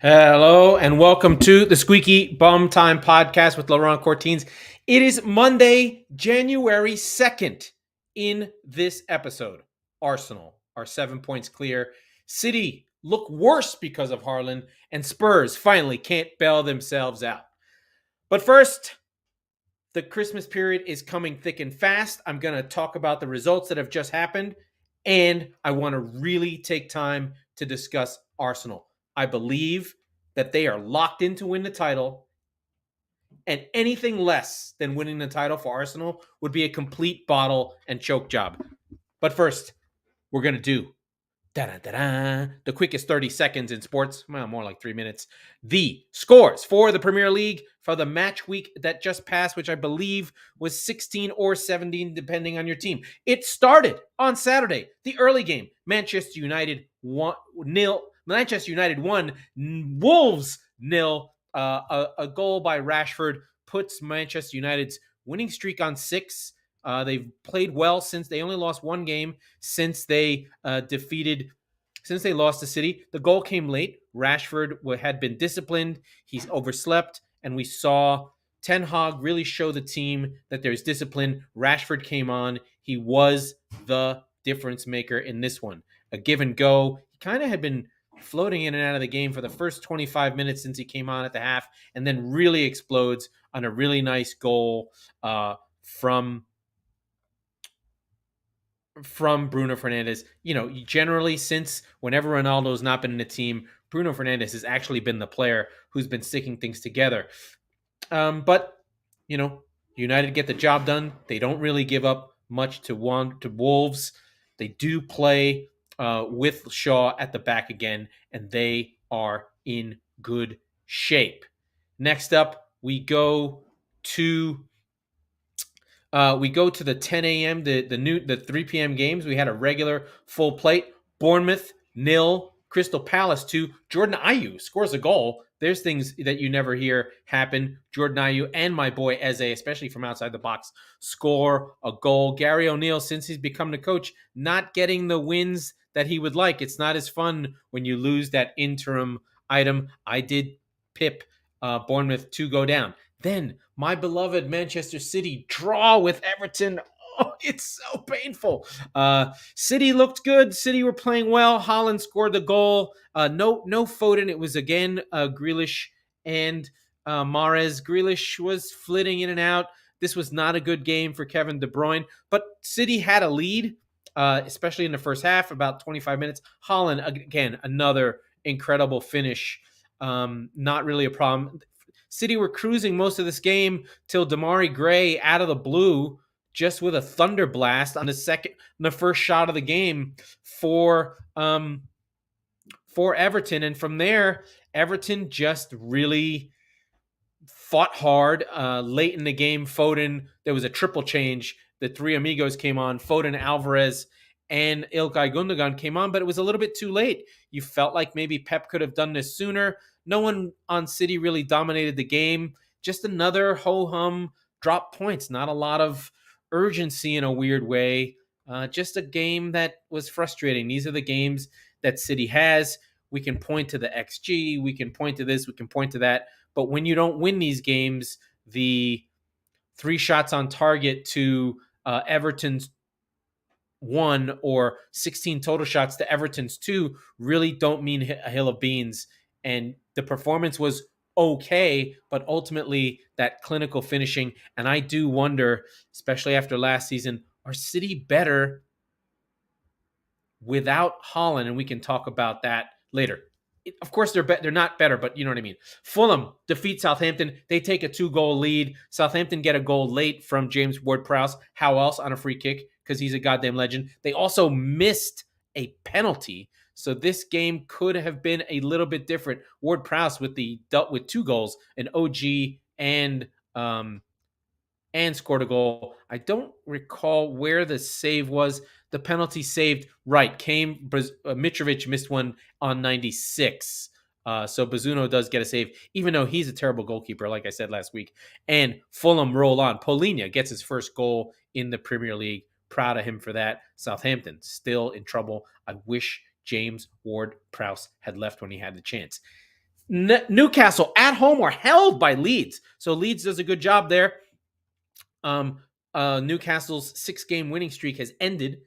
Hello and welcome to the Squeaky Bum Time Podcast with Laurent Cortines. It is Monday, January 2nd. In this episode, Arsenal are 7 points clear. City look worse because of Haaland, and Spurs finally can't bail themselves out. But first, the Christmas period is coming thick and fast. I'm going to talk about the results that have just happened, and I want to really take time to discuss Arsenal. I believe that they are locked in to win the title, and anything less than winning the title for Arsenal would be a complete bottle and choke job. But first, we're going to do the quickest 30 seconds in sports, well, more like 3 minutes. The scores for the Premier League for the match week that just passed, which I believe was 16 or 17, depending on your team. It started on Saturday, the early game. Manchester United 1-0. Manchester United 1, Wolves 0. A goal by Rashford puts Manchester United's winning streak on 6. They've played well since they only lost one game since they lost to City. The goal came late. Rashford had been disciplined. He's overslept, and we saw Ten Hag really show the team that there's discipline. Rashford came on. He was the difference maker in this one. A give and go. He kind of had been floating in and out of the game for the first 25 minutes since he came on at the half, and then really explodes on a really nice goal from Bruno Fernandes. You know, generally since whenever Ronaldo's not been in the team, Bruno Fernandes has actually been the player who's been sticking things together. But, you know, United get the job done. They don't really give up much to Wolves. They do play with Shaw at the back again, and they are in good shape. Next up, we go to the 10 a.m. the 3 p.m. games. We had a regular full plate. Bournemouth 0, Crystal Palace 2. Jordan Ayew scores a goal. There's things that you never hear happen. Jordan Ayew and my boy Eze, especially from outside the box, score a goal. Gary O'Neill, since he's become the coach, not getting the wins that he would like. It's not as fun when you lose that interim item. I did pip Bournemouth to go down. Then my beloved Manchester City draw with Everton. Oh, it's so painful. City looked good. City were playing well. Haaland scored the goal. No Foden. It was again Grealish and Mahrez. Grealish was flitting in and out. This was not a good game for Kevin De Bruyne, but City had a lead, especially in the first half, about 25 minutes. Haaland, again, another incredible finish. Not really a problem. City were cruising most of this game till Damari Gray out of the blue, just with a thunder blast on the first shot of the game for Everton. And from there, Everton just really fought hard late in the game. Foden, there was a triple change. The three amigos came on. Foden, Alvarez, and Ilkay Gundogan came on, but it was a little bit too late. You felt like maybe Pep could have done this sooner. No one on City really dominated the game. Just another ho-hum drop points. Not a lot of urgency in a weird way. Just a game that was frustrating. These are the games that City has. We can point to the XG. We can point to this. We can point to that. But when you don't win these games, the 3 shots on target to Everton's 1 or 16 total shots to Everton's 2 really don't mean a hill of beans. And the performance was okay, but ultimately that clinical finishing. And I do wonder, especially after last season, are City better without Haaland? And we can talk about that later. Of course, they're not better, but you know what I mean. Fulham defeat Southampton. They take a 2-goal lead. Southampton get a goal late from James Ward-Prowse. How else on a free kick? Because he's a goddamn legend. They also missed a penalty. So this game could have been a little bit different. Ward-Prowse with 2 goals, an OG and scored a goal. I don't recall where the save was. The penalty saved, right, came. Mitrovic missed one on 96. So Bazzuno does get a save, even though he's a terrible goalkeeper, like I said last week. And Fulham roll on. Polina gets his first goal in the Premier League. Proud of him for that. Southampton still in trouble. I wish James Ward-Prowse had left when he had the chance. Newcastle at home are held by Leeds. So Leeds does a good job there. Newcastle's 6-game winning streak has ended.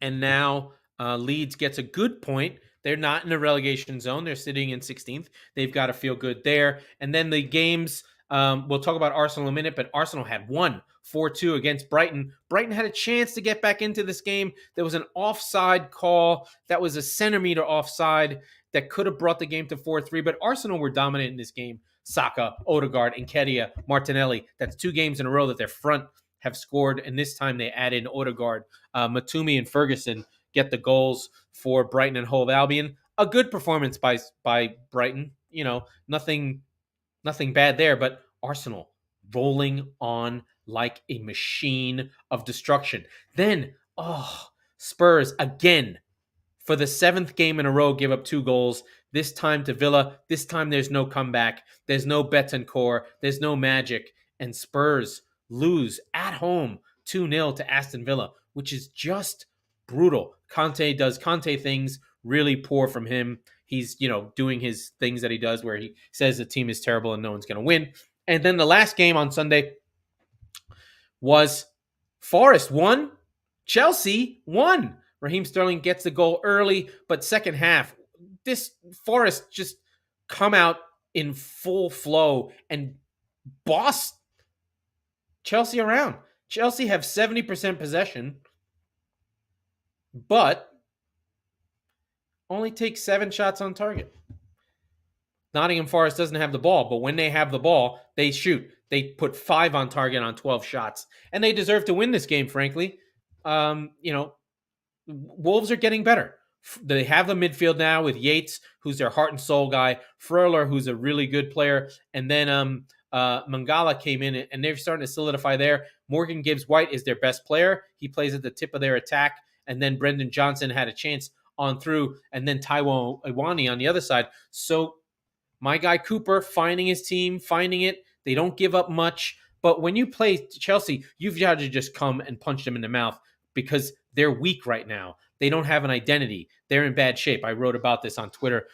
And now Leeds gets a good point. They're not in a relegation zone. They're sitting in 16th. They've got to feel good there. And then the games, we'll talk about Arsenal in a minute, but Arsenal had won 4-2 against Brighton. Brighton had a chance to get back into this game. There was an offside call that was a centimeter offside that could have brought the game to 4-3, but Arsenal were dominant in this game. Saka, Odegaard, Nketiah, Martinelli. That's 2 games in a row that their front have scored, and this time they add in Odegaard. Matumi and Ferguson get the goals for Brighton and Hove Albion. A good performance by Brighton. You know, nothing bad there, but Arsenal rolling on like a machine of destruction. Then, Spurs again for the 7th game in a row give up 2 goals. This time to Villa. This time there's no comeback. There's no Betancourt. There's no magic. And Spurs lose at home 2-0 to Aston Villa, which is just brutal. Conte does Conte things, really poor from him. He's, doing his things that he does where he says the team is terrible and no one's going to win. And then the last game on Sunday was Forest 1, Chelsea 1. Raheem Sterling gets the goal early, but second half, this Forest just come out in full flow and boss Chelsea around. Chelsea have 70% possession, but only take 7 shots on target. Nottingham Forest doesn't have the ball, but when they have the ball, they shoot. They put 5 on target on 12 shots, and they deserve to win this game, frankly. Wolves are getting better. They have the midfield now with Yates, who's their heart and soul guy, Freuler, who's a really good player, and then Mangala came in, and they're starting to solidify there. Morgan Gibbs-White is their best player. He plays at the tip of their attack, and then Brendan Johnson had a chance on through, and then Taiwo Awoniyi on the other side. So my guy Cooper finding his team, finding it. They don't give up much, but when you play Chelsea, you've got to just come and punch them in the mouth because they're weak right now. They don't have an identity. They're in bad shape. I wrote about this on Twitter,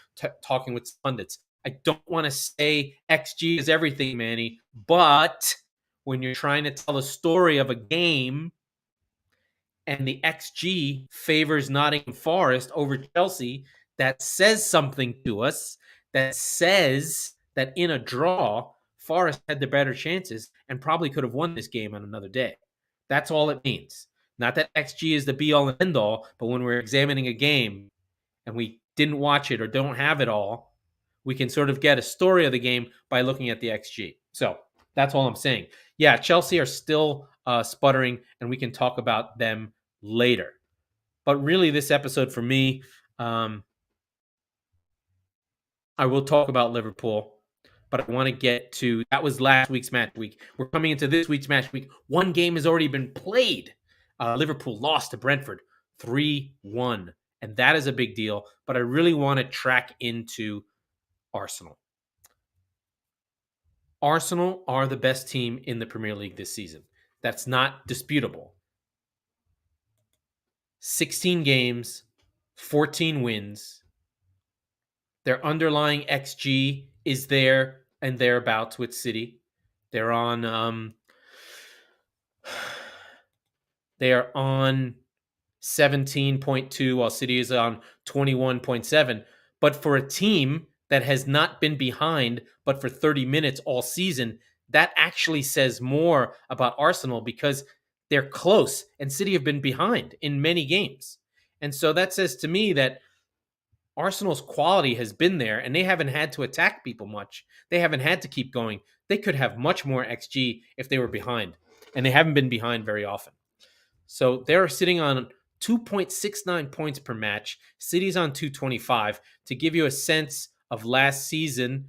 talking with pundits. I don't want to say XG is everything, Manny, but when you're trying to tell a story of a game and the XG favors Nottingham Forest over Chelsea, that says something to us. That says that in a draw, Forest had the better chances and probably could have won this game on another day. That's all it means. Not that XG is the be-all and end-all, but when we're examining a game and we didn't watch it or don't have it all, we can sort of get a story of the game by looking at the XG. So that's all I'm saying. Yeah, Chelsea are still sputtering, and we can talk about them later. But really, this episode for me, I will talk about Liverpool, but I want to get to, that was last week's match week. We're coming into this week's match week. 1 game has already been played. Liverpool lost to Brentford 3-1, and that is a big deal, but I really want to track into Arsenal. Arsenal are the best team in the Premier League this season. That's not disputable. 16 games, 14 wins. Their underlying XG is there and thereabouts with City. They're on 17.2 while City is on 21.7. But for a team that has not been behind but for 30 minutes all season, that actually says more about Arsenal because they're close and City have been behind in many games. And so that says to me that Arsenal's quality has been there and they haven't had to attack people much. They haven't had to keep going. They could have much more XG if they were behind, and they haven't been behind very often. So they're sitting on 2.69 points per match. City's on 225. To give you a sense of last season,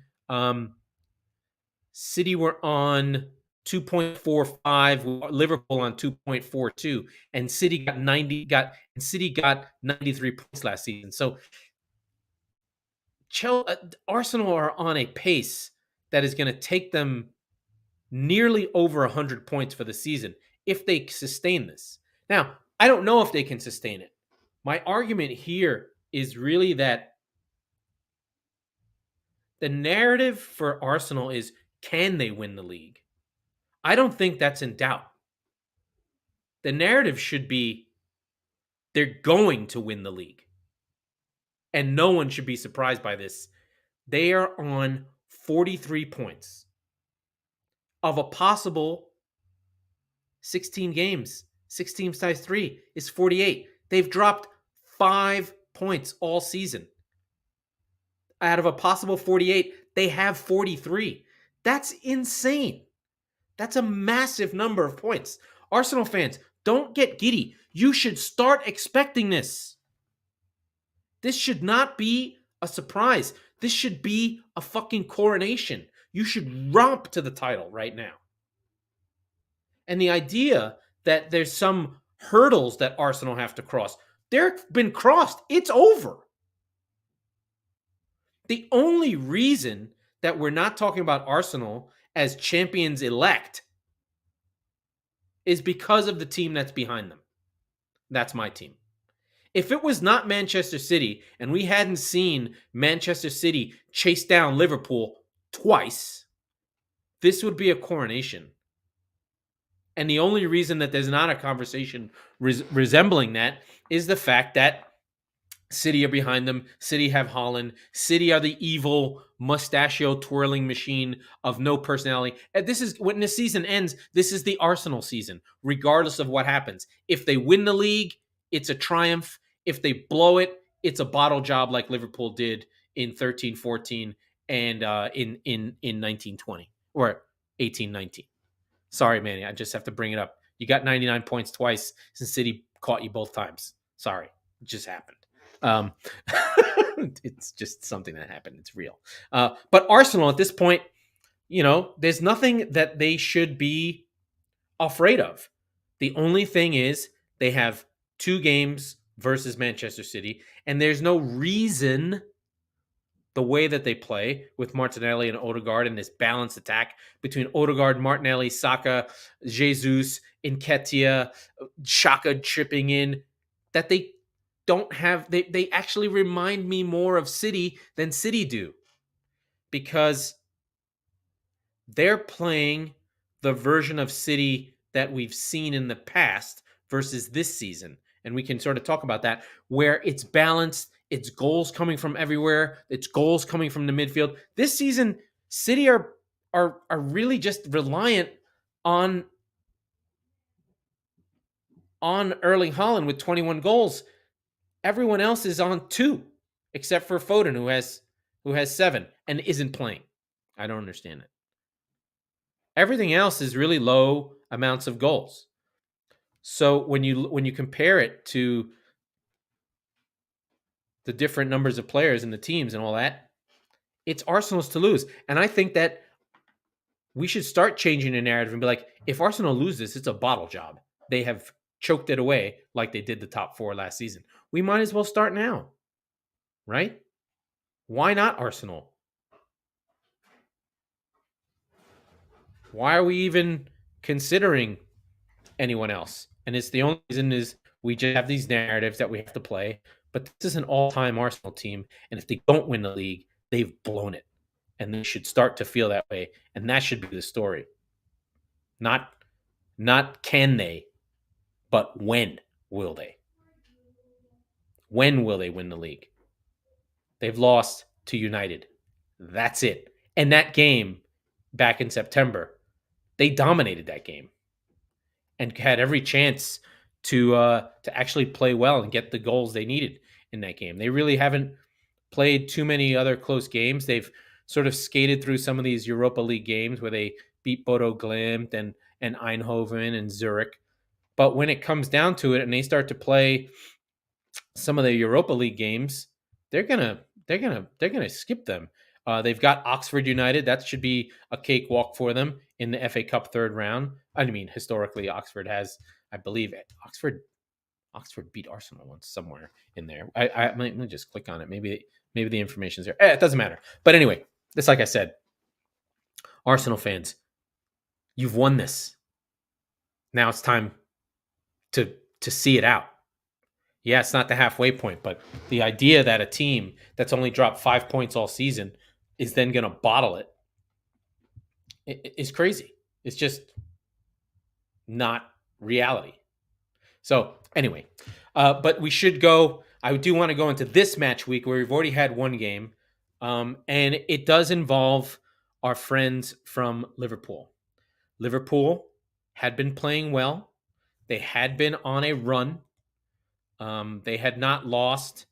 City were on 2.45, Liverpool on 2.42, and City got 93 points last season. So Arsenal are on a pace that is going to take them nearly over 100 points for the season if they sustain this. Now, I don't know if they can sustain it. My argument here is really that the narrative for Arsenal is, can they win the league? I don't think that's in doubt. The narrative should be, they're going to win the league. And no one should be surprised by this. They are on 43 points of a possible 16 games. 16 times 3 is 48. They've dropped 5 points all season. Out of a possible 48, they have 43. That's insane. That's a massive number of points. Arsenal fans, don't get giddy. You should start expecting this. This should not be a surprise. This should be a fucking coronation. You should romp to the title right now. And the idea that there's some hurdles that Arsenal have to cross, they've been crossed. It's over. The only reason that we're not talking about Arsenal as champions elect is because of the team that's behind them. That's my team. If it was not Manchester City and we hadn't seen Manchester City chase down Liverpool twice, this would be a coronation. And the only reason that there's not a conversation resembling that is the fact that City are behind them. City have Haaland. City are the evil mustachio twirling machine of no personality. And this is, when the season ends, this is the Arsenal season, regardless of what happens. If they win the league, it's a triumph. If they blow it, it's a bottle job like Liverpool did in 13-14 and in 19-20 or 18-19. Sorry, Manny, I just have to bring it up. You got 99 points twice since City caught you both times. Sorry, it just happened. It's just something that happened. It's real. But Arsenal at this point, there's nothing that they should be afraid of. The only thing is they have 2 games versus Manchester City, and there's no reason, the way that they play with Martinelli and Odegaard and this balanced attack between Odegaard, Martinelli, Saka, Jesus, Nketiah, Xhaka chipping in, that they don't have, they actually remind me more of City than City do, because they're playing the version of City that we've seen in the past versus this season. And we can sort of talk about that, where it's balanced, it's goals coming from everywhere, it's goals coming from the midfield. This season, City are really just reliant on Erling Haaland with 21 goals. Everyone else is on 2, except for Foden, who has 7 and isn't playing. I don't understand it. Everything else is really low amounts of goals. So when you compare it to the different numbers of players and the teams and all that, it's Arsenal's to lose. And I think that we should start changing the narrative and be like, if Arsenal loses, it's a bottle job. They have choked it away like they did the top 4 last season. We might as well start now, right? Why not Arsenal? Why are we even considering anyone else? And it's the only reason is we just have these narratives that we have to play. But this is an all-time Arsenal team, and if they don't win the league, they've blown it. And they should start to feel that way, and that should be the story. Not can they, but when will they? When will they win the league? They've lost to United. That's it. And that game back in September, they dominated that game and had every chance to actually play well and get the goals they needed in that game. They really haven't played too many other close games. They've sort of skated through some of these Europa League games where they beat Bodo Glimt and Eindhoven and Zurich. But when it comes down to it and they start to play some of the Europa League games, they're gonna skip them. They've got Oxford United. That should be a cakewalk for them in the FA Cup 3rd round. I mean, historically, Oxford has, I believe, Oxford beat Arsenal once somewhere in there. Let me just click on it. Maybe the information's there. It doesn't matter. But anyway, it's like I said, Arsenal fans, you've won this. Now it's time to see it out. Yeah, it's not the halfway point, but the idea that a team that's only dropped 5 points all season is then going to bottle it is crazy. It's just not reality. So anyway, but we should go. I do want to go into this match week where we've already had one game, and it does involve our friends from Liverpool. Liverpool had been playing well. They had been on a run. They had not lost.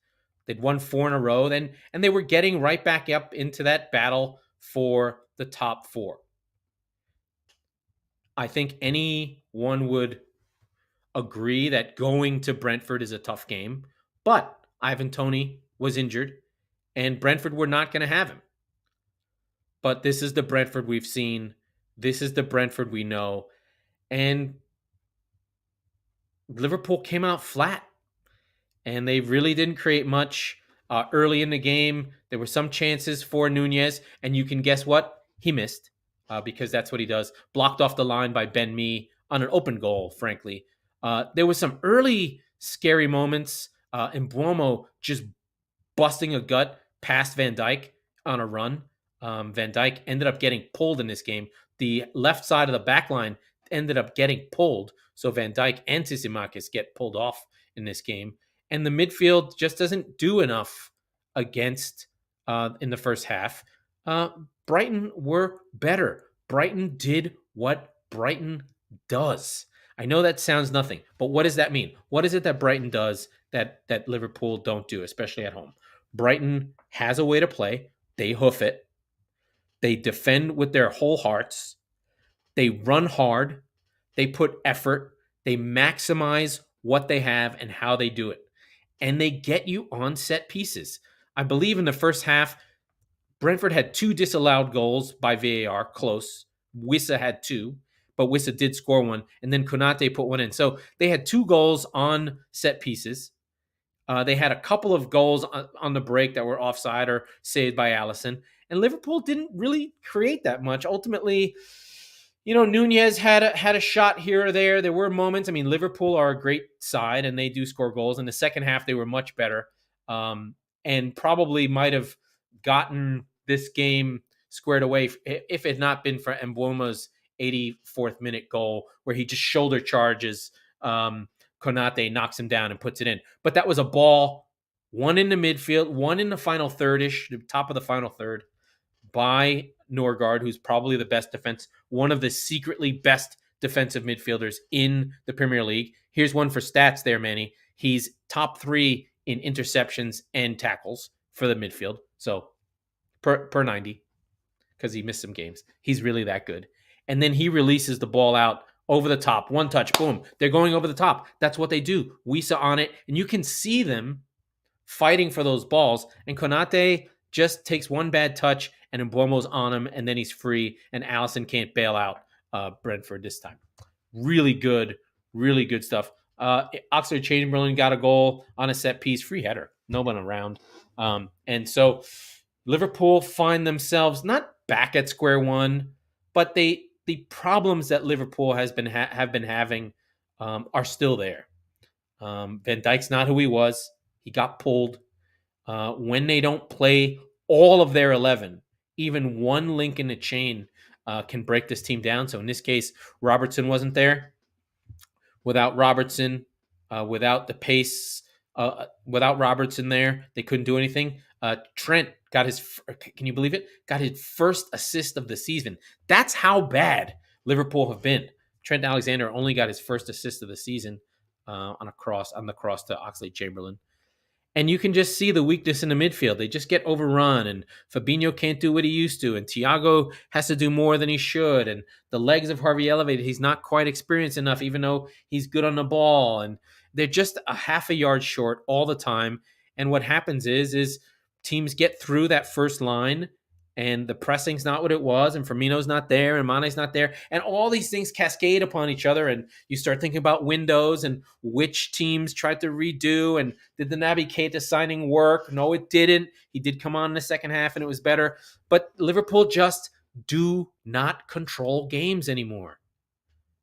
They'd won 4 in a row, and they were getting right back up into that battle for the top 4. I think anyone would agree that going to Brentford is a tough game, but Ivan Toney was injured, and Brentford were not going to have him. But this is the Brentford we've seen. This is the Brentford we know. And Liverpool came out flat, and they really didn't create much early in the game. There were some chances for Nunez, and you can guess what? He missed because that's what he does. Blocked off the line by Ben Mee on an open goal, frankly. There was some early scary moments. Mbeumo just busting a gut past Van Dijk on a run. Van Dijk ended up getting pulled in this game. The left side of the back line ended up getting pulled. So Van Dijk and Tsimikas get pulled off in this game. And the midfield just doesn't do enough against in the first half. Brighton were better. Brighton did what Brighton does. I know that sounds nothing, but what does that mean? What is it that Brighton does that Liverpool don't do, especially at home? Brighton has a way to play. They hoof it. They defend with their whole hearts. They run hard. They put effort. They maximize what they have and how they do it. And they get you on set pieces. I believe in the first half, Brentford had 2 disallowed goals by VAR, close. Wissa had 2, but Wissa did score one, and then Konate put one in. So they had 2 goals on set pieces. They had a couple of goals on the break that were offside or saved by Alisson. And Liverpool didn't really create that much. Ultimately, Nunez had a shot here or there. There were moments. I mean, Liverpool are a great side, and they do score goals. In the second half, they were much better, and probably might have gotten this game squared away if it had not been for Mbeumo's 84th minute goal, where he just shoulder charges Konate, knocks him down and puts it in. But that was a ball, one in the midfield, one in the final third-ish, the top of the final third, by Norgard, who's probably the best defense, one of the secretly best defensive midfielders in the Premier League. Here's one for stats there, Manny. He's top 3 in interceptions and tackles for the midfield. So per 90, because he missed some games. He's really that good. And then he releases the ball out over the top. One touch, boom. They're going over the top. That's what they do. Wissa on it. And you can see them fighting for those balls. And Konate just takes one bad touch, and Mbeumo's on him, and then he's free, and Alisson can't bail out Brentford this time. Really good stuff. Oxlade-Chamberlain got a goal on a set piece, free header, no one around. And so Liverpool find themselves not back at square one, but the problems that Liverpool have been having are still there. Van Dijk's not who he was. He got pulled. When they don't play all of their 11, even one link in the chain can break this team down. So in this case, Robertson wasn't there. Without Robertson, without the pace, without Robertson there, they couldn't do anything. Trent got can you believe it? Got his first assist of the season. That's how bad Liverpool have been. Trent Alexander only got his first assist of the season on the cross to Oxlade-Chamberlain. And you can just see the weakness in the midfield. They just get overrun, and Fabinho can't do what he used to, and Thiago has to do more than he should, and the legs of Harvey Elliott, he's not quite experienced enough, even though he's good on the ball, and they're just a half a yard short all the time. And what happens is teams get through that first line, and the pressing's not what it was, and Firmino's not there, and Mane's not there, and all these things cascade upon each other, and you start thinking about windows and which teams tried to redo, and did the Naby Keita signing work? No, it didn't. He did come on in the second half, and it was better, but Liverpool just do not control games anymore.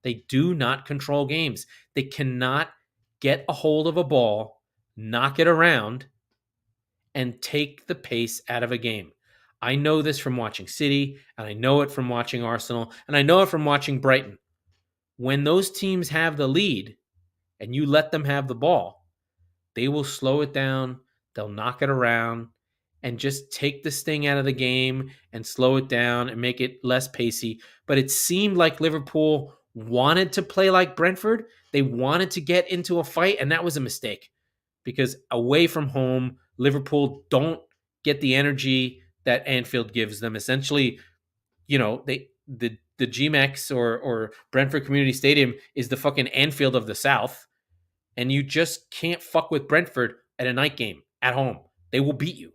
They do not control games. They cannot get a hold of a ball knock it around, and take the pace out of a game. I know this from watching City, and I know it from watching Arsenal, and I know it from watching Brighton. When those teams have the lead and you let them have the ball, they will slow it down, they'll knock it around, and just take the sting out of the game and slow it down and make it less pacey. But it seemed like Liverpool wanted to play like Brentford. They wanted to get into a fight, and that was a mistake because away from home, Liverpool don't get the energy that Anfield gives them. Essentially, the GMX or Brentford Community Stadium is the fucking Anfield of the South, and you just can't fuck with Brentford at a night game at home. They will beat you.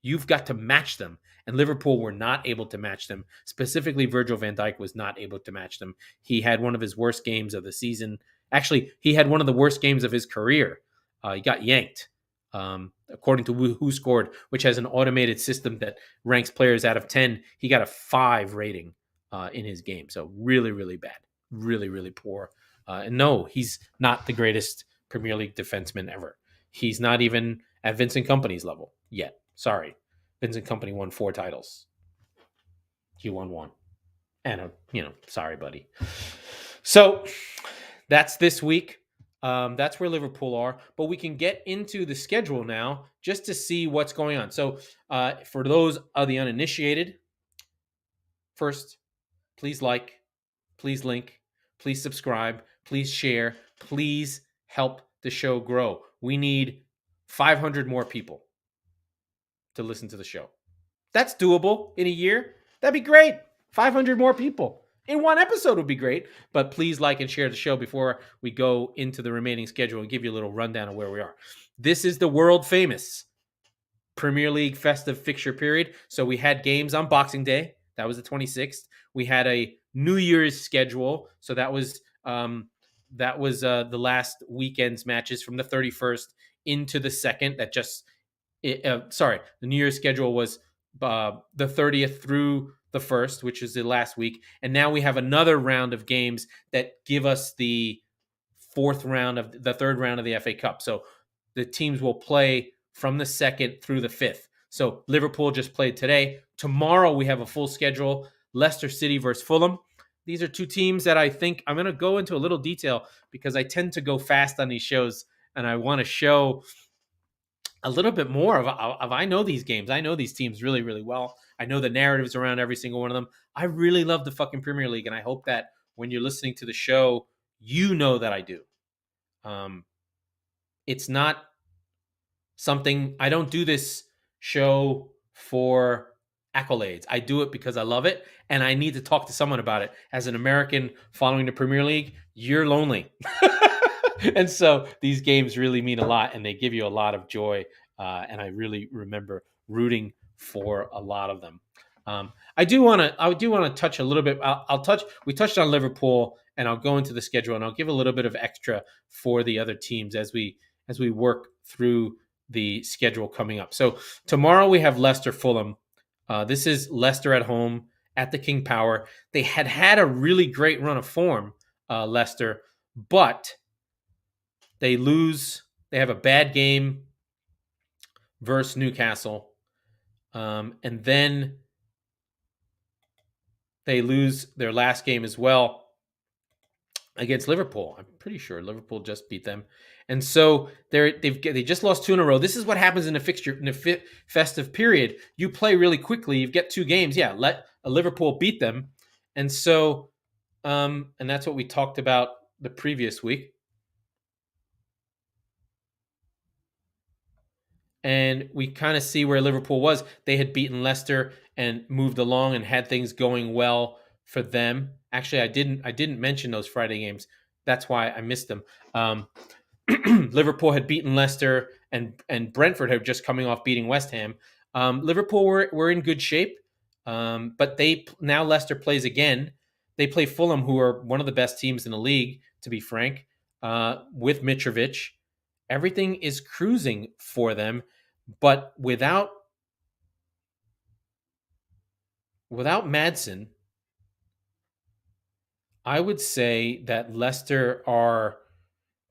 You've got to match them. And Liverpool were not able to match them. Specifically, Virgil van Dijk was not able to match them. He had one of his worst games of the season. Actually, he had one of the worst games of his career. He got yanked, according to Who Scored, which has an automated system that ranks players out of 10. He got a 5 rating in his game. So really, really bad. Really, really poor. And no, he's not the greatest Premier League defenseman ever. He's not even at Vincent Kompany's level yet. Sorry. Vincent Kompany won 4 titles. He won 1. And, sorry, buddy. So that's this week. That's where Liverpool are. But we can get into the schedule now just to see what's going on. So for those of the uninitiated, first, please like, please link, please subscribe, please share, please help the show grow. We need 500 more people to listen to the show. That's doable in a year. That'd be great. 500 more people in one episode would be great. But please like and share the show before we go into the remaining schedule and give you a little rundown of where we are. This is the world famous Premier League festive fixture period. So we had games on Boxing Day. That was the 26th. We had a New Year's schedule. So that was the last weekend's matches from the 31st into the 2nd. The New Year's schedule was the 30th through the 1st, which is the last week. And now we have another round of games that give us the third round of the FA Cup. So the teams will play from the 2nd through the 5th. So Liverpool just played today. Tomorrow we have a full schedule. Leicester City versus Fulham. These are 2 teams that I think I'm going to go into a little detail because I tend to go fast on these shows and I want to show a little bit more of I know these games. I know these teams really, really well. I know the narratives around every single one of them. I really love the fucking Premier League, and I hope that when you're listening to the show, you know that I do. It's not something, I don't do this show for accolades. I do it because I love it, and I need to talk to someone about it. As an American following the Premier League, you're lonely. And so these games really mean a lot, and they give you a lot of joy. And I really remember rooting for a lot of them. I do want to touch a little bit. We touched on Liverpool, and I'll go into the schedule, and I'll give a little bit of extra for the other teams as we work through the schedule coming up. So tomorrow we have Leicester Fulham. This is Leicester at home at the King Power. They had a really great run of form, Leicester, but they lose. They have a bad game versus Newcastle. And then they lose their last game as well against Liverpool. I'm pretty sure Liverpool just beat them. And so they just lost 2 in a row. This is what happens in a festive period. You play really quickly. You get 2 games. Yeah, let Liverpool beat them. And so, and that's what we talked about the previous week. And we kind of see where Liverpool was. They had beaten Leicester and moved along and had things going well for them. Actually, I didn't mention those Friday games. That's why I missed them. Liverpool had beaten Leicester, and Brentford had just coming off beating West Ham. Liverpool were in good shape, but now Leicester plays again. They play Fulham, who are one of the best teams in the league, to be frank, with Mitrovic. Everything is cruising for them, but without Madsen, I would say that Leicester are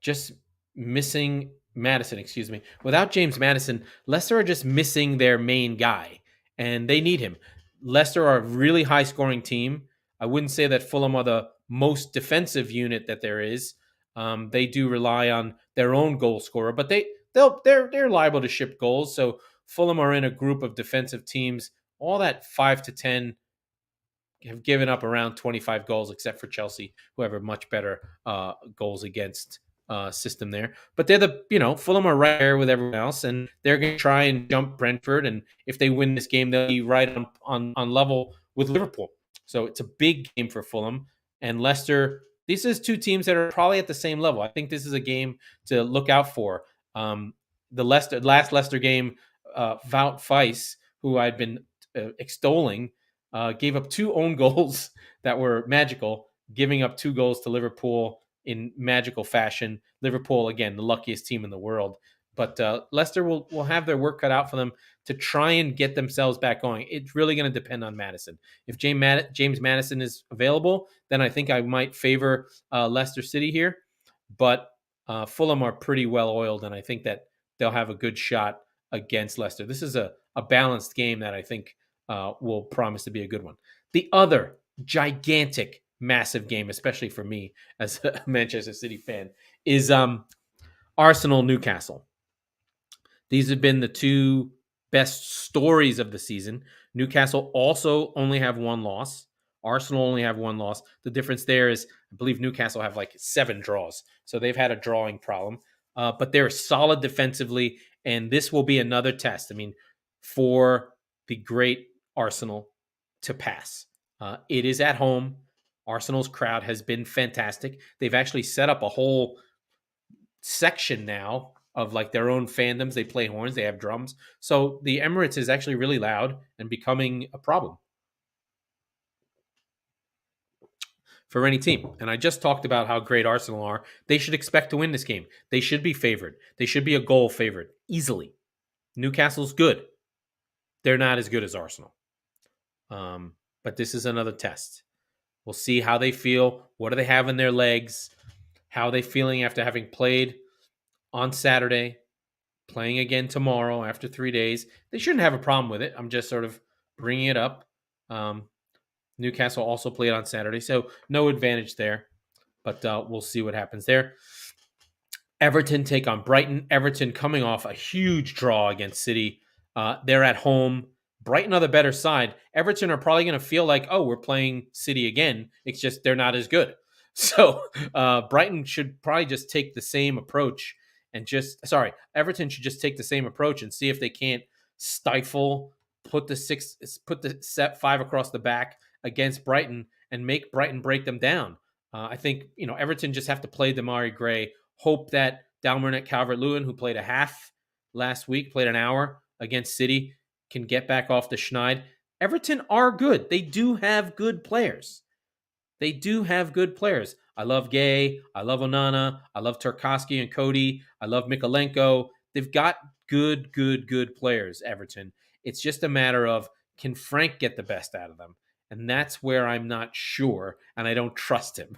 just missing Madison, excuse me. Without James Madison, Leicester are just missing their main guy, and they need him. Leicester are a really high scoring team. I wouldn't say that Fulham are the most defensive unit that there is. They do rely on their own goal scorer, but they're liable to ship goals. So Fulham are in a group of defensive teams. All that 5 to 10 have given up around 25 goals, except for Chelsea, who have a much better goals against system there. But Fulham are right there with everyone else, and they're going to try and jump Brentford. And if they win this game, they'll be right on level with Liverpool. So it's a big game for Fulham and Leicester. These are two teams that are probably at the same level. I think this is a game to look out for. The last Leicester game, Wout Weiss, who I'd been extolling, gave up 2 own goals that were magical, giving up 2 goals to Liverpool in magical fashion. Liverpool, again, the luckiest team in the world. But Leicester will have their work cut out for them to try and get themselves back going. It's really going to depend on Madison. If James Madison is available, then I think I might favor Leicester City here. But Fulham are pretty well oiled, and I think that they'll have a good shot against Leicester. This is a balanced game that I think will promise to be a good one. The other gigantic, massive game, especially for me as a Manchester City fan, is Arsenal Newcastle. These have been the 2 best stories of the season. Newcastle also only have 1 loss. Arsenal only have 1 loss. The difference there is, I believe Newcastle have like 7 draws. So they've had a drawing problem. But they're solid defensively, and this will be another test. I mean, for the great Arsenal to pass. It is at home. Arsenal's crowd has been fantastic. They've actually set up a whole section now of like their own fandoms. They play horns, they have drums. So the Emirates is actually really loud and becoming a problem for any team. And I just talked about how great Arsenal are. They should expect to win this game. They should be favored. They should be a goal favored easily. Newcastle's good. They're not as good as Arsenal. But this is another test. We'll see how they feel. What do they have in their legs? How are they feeling after having played on Saturday, playing again tomorrow after 3 days? They shouldn't have a problem with it. I'm just sort of bringing it up. Newcastle also played on Saturday, so no advantage there. But we'll see what happens there. Everton take on Brighton. Everton coming off a huge draw against City. They're at home. Brighton are the better side. Everton are probably going to feel like, oh, we're playing City again. It's just they're not as good. So Brighton should probably just take the same approach Everton should just take the same approach and see if they can't stifle, put the 5 across the back against Brighton and make Brighton break them down. I think, Everton just have to play Damari Gray, hope that Dalmernat Calvert-Lewin, who played a half last week, played an hour against City, can get back off the schneid. Everton are good. They do have good players. I love Gay. I love Onana. I love Tarkowski and Cody. I love Mikolenko. They've got good players, Everton. It's just a matter of, can Frank get the best out of them? And that's where I'm not sure, and I don't trust him.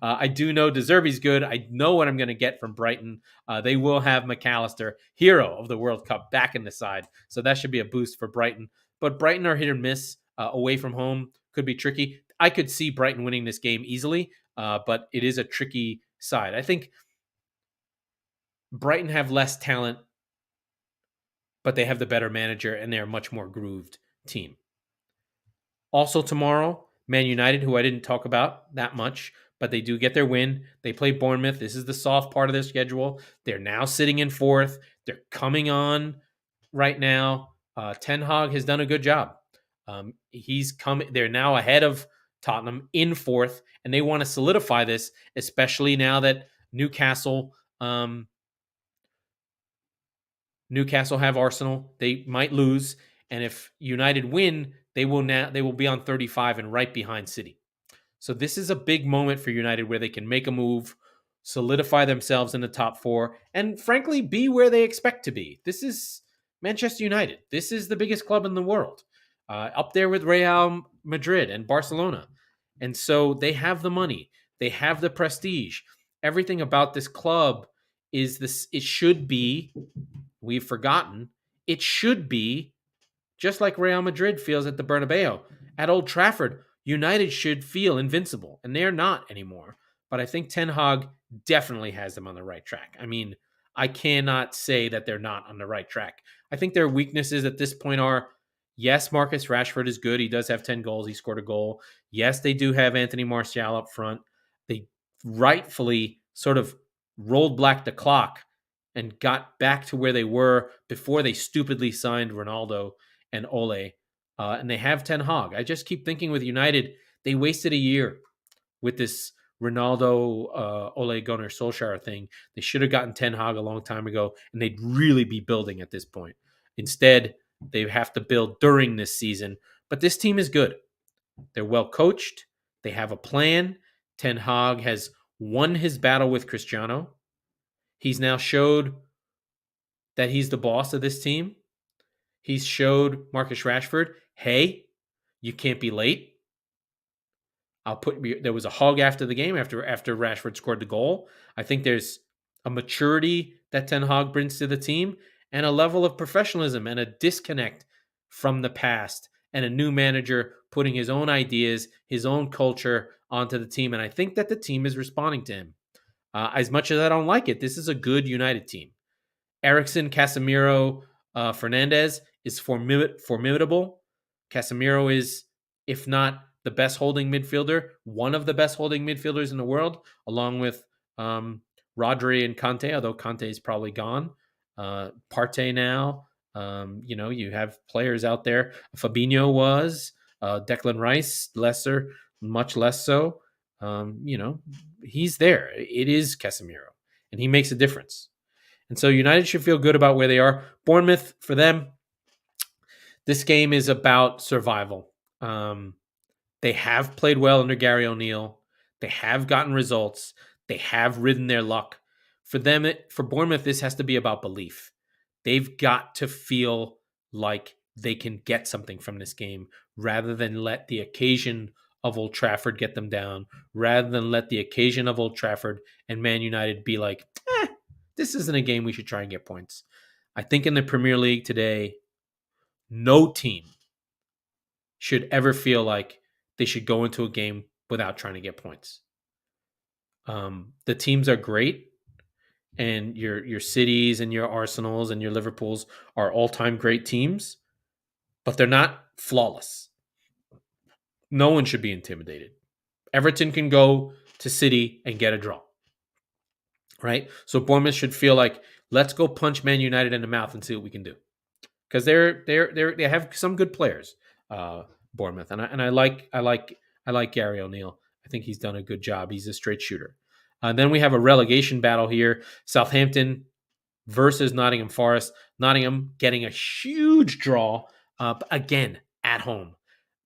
I do know De Zerbi's good. I know what I'm going to get from Brighton. They will have McAllister, hero of the World Cup, back in the side. So that should be a boost for Brighton. But Brighton are hit or miss. Away from home could be tricky. I could see Brighton winning this game easily, but it is a tricky side. I think Brighton have less talent, but they have the better manager, and they're a much more grooved team. Also tomorrow, Man United, who I didn't talk about that much, but they do get their win. They play Bournemouth. This is the soft part of their schedule. They're now sitting in 4th. They're coming on right now. Ten Hag has done a good job. They're now ahead of Tottenham in 4th, and they want to solidify this, especially now that Newcastle have Arsenal. They might lose, and if United win, they will be on 35 and right behind City. So this is a big moment for United where they can make a move, solidify themselves in the top 4, and frankly be where they expect to be. This is Manchester United. This is the biggest club in the world, up there with Real Madrid and Barcelona. And so they have the money. They have the prestige. Everything about this club is this. It should be, we've forgotten, it should be just like Real Madrid feels at the Bernabeu. At Old Trafford, United should feel invincible, and they're not anymore. But I think Ten Hag definitely has them on the right track. I mean, I cannot say that they're not on the right track. I think their weaknesses at this point are, yes, Marcus Rashford is good. He does have 10 goals. He scored a goal. Yes, they do have Anthony Martial up front. They rightfully sort of rolled back the clock and got back to where they were before they stupidly signed Ronaldo and Ole. And they have Ten Hag. I just keep thinking with United, they wasted a year with this Ronaldo, Ole Gunnar Solskjaer thing. They should have gotten Ten Hag a long time ago, and they'd really be building at this point. Instead, they have to build during this season. But this team is good. They're well coached. They have a plan. Ten Hag has won his battle with Cristiano. He's now showed that he's the boss of this team. He's showed Marcus Rashford, hey, you can't be late. There was a hug after the game after Rashford scored the goal. I think there's a maturity that Ten Hag brings to the team and a level of professionalism and a disconnect from the past and a new manager putting his own ideas, his own culture onto the team. And I think that the team is responding to him. As much as I don't like it, this is a good United team. Eriksen, Casemiro, Fernandez is formidable. Casemiro is, if not the best holding midfielder, one of the best holding midfielders in the world, along with Rodri and Kante, although Kante is probably gone. Partey now. You have players out there. Fabinho was. Declan Rice, much less so. He's there. It is Casemiro, and he makes a difference. And so United should feel good about where they are. Bournemouth, for them, this game is about survival. They have played well under Gary O'Neill. They have gotten results. They have ridden their luck. For Bournemouth, this has to be about belief. They've got to feel like they can get something from this game rather than let the occasion of Old Trafford get them down, rather than let the occasion of Old Trafford and Man United be like, this isn't a game we should try and get points. I think in the Premier League today, no team should ever feel like they should go into a game without trying to get points. The teams are great, and your Cities and your Arsenals and your Liverpools are all-time great teams, but they're not flawless. No one should be intimidated. Everton can go to City and get a draw, right? So Bournemouth should feel like, let's go punch Man United in the mouth and see what we can do, because they have some good players, Bournemouth, and I like Gary O'Neill. I think he's done a good job. He's a straight shooter. Then we have a relegation battle here: Southampton versus Nottingham Forest. Nottingham getting a huge draw, again at home.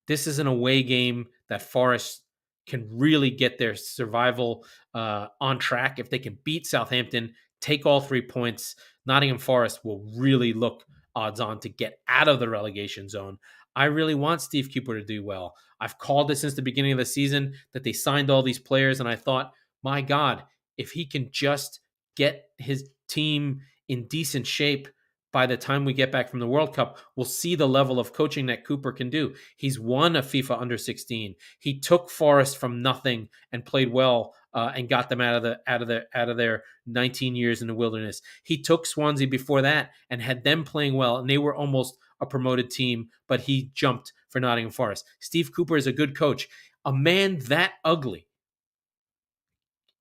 This is an away game that Forest can really get their survival on track. If they can beat Southampton, take all 3 points, Nottingham Forest will really look odds on to get out of the relegation zone. I really want Steve Cooper to do well. I've called it since the beginning of the season that they signed all these players, and I thought, my God, if he can just get his team in decent shape by the time we get back from the World Cup, we'll see the level of coaching that Cooper can do. He's won a FIFA under-16. He took Forest from nothing and played well and got them out of their 19 years in the wilderness. He took Swansea before that and had them playing well, and they were almost a promoted team, but he jumped for Nottingham Forest. Steve Cooper is a good coach. A man that ugly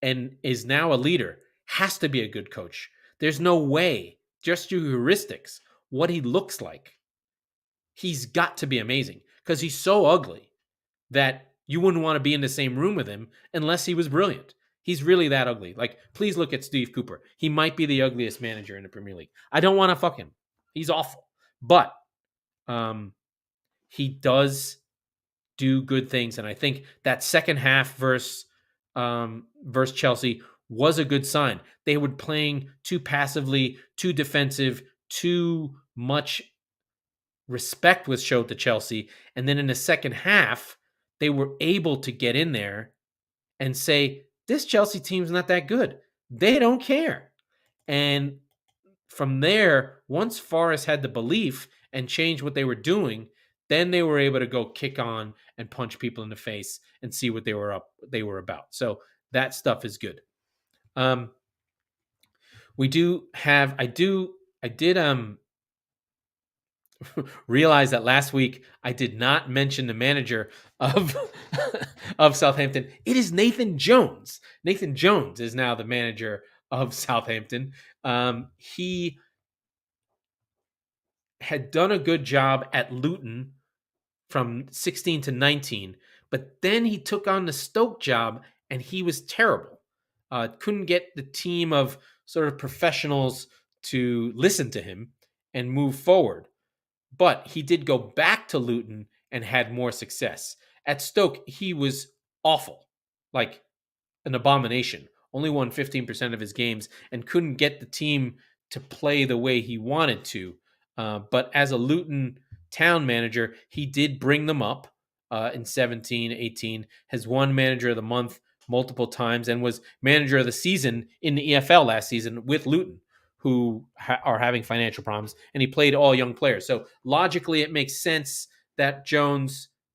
and is now a leader has to be a good coach. There's no way, just your heuristics, what he looks like, he's got to be amazing, because he's so ugly that you wouldn't want to be in the same room with him unless he was brilliant. He's really that ugly. Like, please look at Steve Cooper. He might be the ugliest manager in the Premier League. I don't want to fuck him. He's awful. But he does do good things. And I think that second half versus Chelsea was a good sign. They were playing too passively, too defensive, too much respect was showed to Chelsea. And then in the second half, they were able to get in there and say, this Chelsea team's not that good. They don't care. And from there, once Forest had the belief and changed what they were doing, then they were able to go kick on and punch people in the face and see what they were about. So that stuff is good. We do have I did realize that last week I did not mention the manager of of Southampton. It is Nathan Jones. Nathan Jones is now the manager of Southampton. He had done a good job at Luton from 16 to 19, but then he took on the Stoke job and he was terrible. Couldn't get the team of sort of professionals to listen to him and move forward. But he did go back to Luton and had more success. At Stoke, he was awful, like an abomination. Only won 15% of his games and couldn't get the team to play the way he wanted to. But as a Luton town manager, he did bring them up in 17, 18, has won manager of the month multiple times and was manager of the season in the EFL last season with Luton, who are having financial problems. And he played all young players. So logically, it makes sense that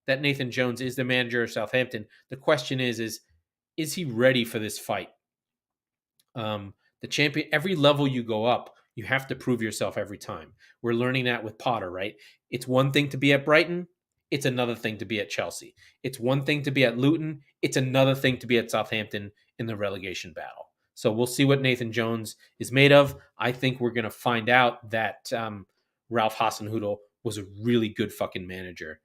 Nathan Jones is the manager of Southampton. The question is he ready for this fight? The champion, every level you go up, you have to prove yourself every time. We're learning that with Potter, right? It's one thing to be at Brighton. It's another thing to be at Chelsea. It's one thing to be at Luton. It's another thing to be at Southampton in the relegation battle. So we'll see what Nathan Jones is made of. I think we're going to find out that Ralph Hasenhüttl was a really good fucking manager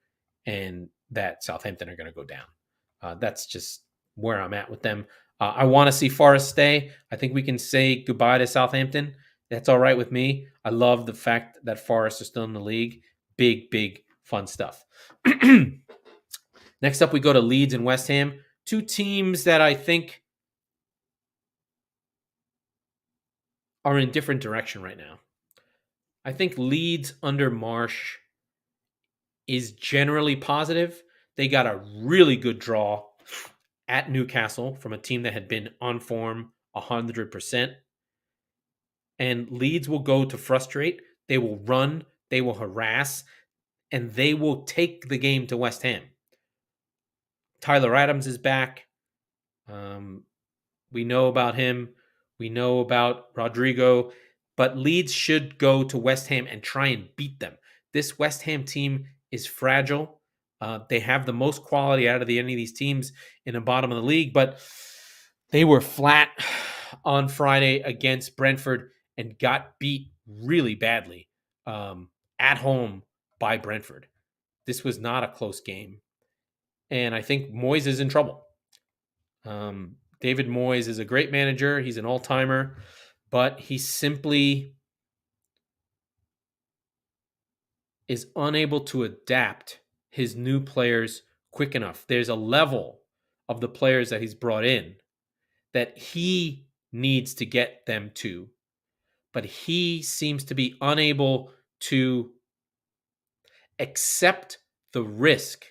and that Southampton are going to go down. That's just where I'm at with them. I want to see Forest stay. I think we can say goodbye to Southampton. That's all right with me. I love the fact that Forest is still in the league. Big, big fun stuff. Next up, we go to Leeds and West Ham. Two teams that I think are in different direction right now. I think Leeds under Marsh is generally positive. They got a really good draw at Newcastle from a team that had been on form 100%. And Leeds will go to frustrate. They will run. They will harass. And they will take the game to West Ham. Tyler Adams is back. We know about him. We know about Rodrigo. But Leeds should go to West Ham and try and beat them. This West Ham team is fragile. They have the most quality out of any of these teams in the bottom of the league. But they were flat on Friday against Brentford and got beat really badly at home by Brentford. This was not a close game. And I think Moyes is in trouble. David Moyes is a great manager. He's an all-timer. But he simply is unable to adapt his new players quick enough. There's a level of the players that he's brought in that he needs to get them to. But he seems to be unable to accept the risk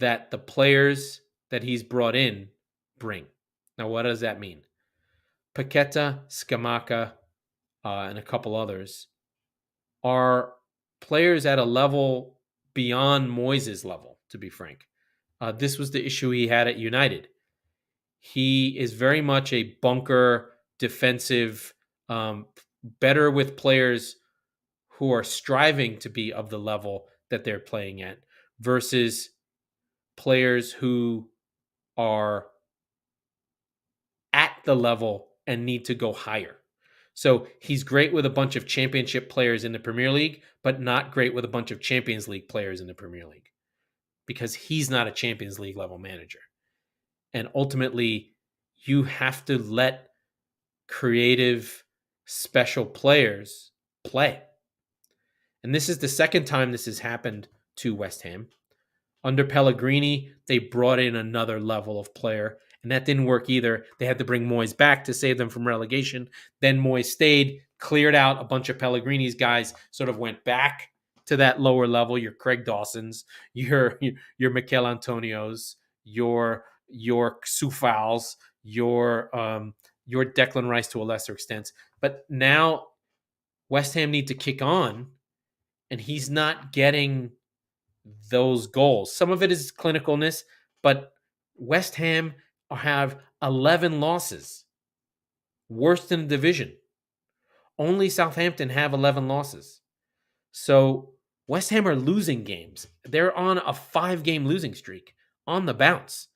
that the players that he's brought in bring. Now, what does that mean? Paqueta, Scamacca, and a couple others are players at a level beyond Moyes' level, to be frank. This was the issue he had at United. He is very much a bunker, defensive, better with players who are striving to be of the level that they're playing at versus players who are at the level and need to go higher. So he's great with a bunch of championship players in the Premier League, but not great with a bunch of Champions League players in the Premier League because he's not a Champions League level manager. And ultimately, you have to let creative, special players play. And this is the second time this has happened to West Ham. Under Pellegrini, they brought in another level of player, and that didn't work either. They had to bring Moyes back to save them from relegation. Then Moyes stayed, cleared out a bunch of Pellegrini's guys, sort of went back to that lower level. Your Craig Dawsons, your Mikel Antonios, your Soufals, your your Declan Rice to a lesser extent. But now West Ham need to kick on, and he's not getting those goals. Some of it is clinicalness, but West Ham have 11 losses, worst in the division. Only Southampton have 11 losses. So West Ham are losing games. They're on a 5-game losing streak on the bounce.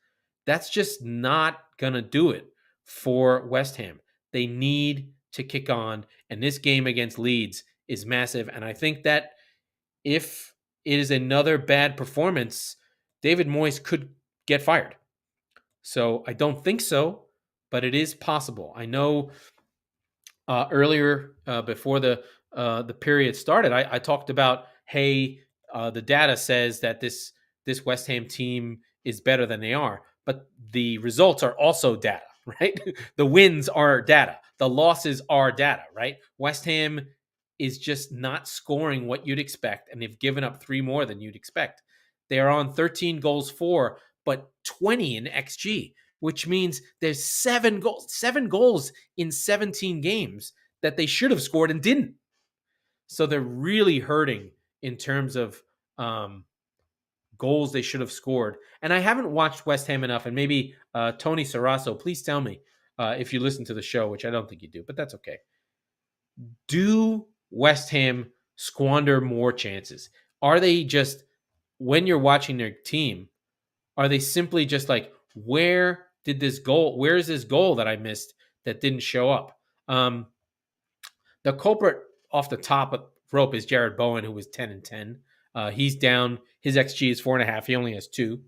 That's just not going to do it for West Ham. They need to kick on, and this game against Leeds is massive. And I think that if it is another bad performance, David Moyes could get fired. So I don't think so, but it is possible. I know earlier before the period started, I talked about, hey, the data says that this West Ham team is better than they are, but the results are also data, right? The wins are data, the losses are data, right? West Ham is just not scoring what you'd expect, and they've given up 3 more than you'd expect. They are on 13 goals for, but 20 in XG, which means there's 7 goals in 17 games that they should have scored and didn't. So they're really hurting in terms of goals they should have scored. And I haven't watched West Ham enough, and maybe Tony Sarasso, please tell me if you listen to the show, which I don't think you do, but that's okay. Do West Ham squander more chances? Are they just, when you're watching their team, are they simply just like, where is this goal that I missed that didn't show up? The culprit off the top rope is Jared Bowen, who was 10 and 10. He's down. His XG is 4.5. He only has 2.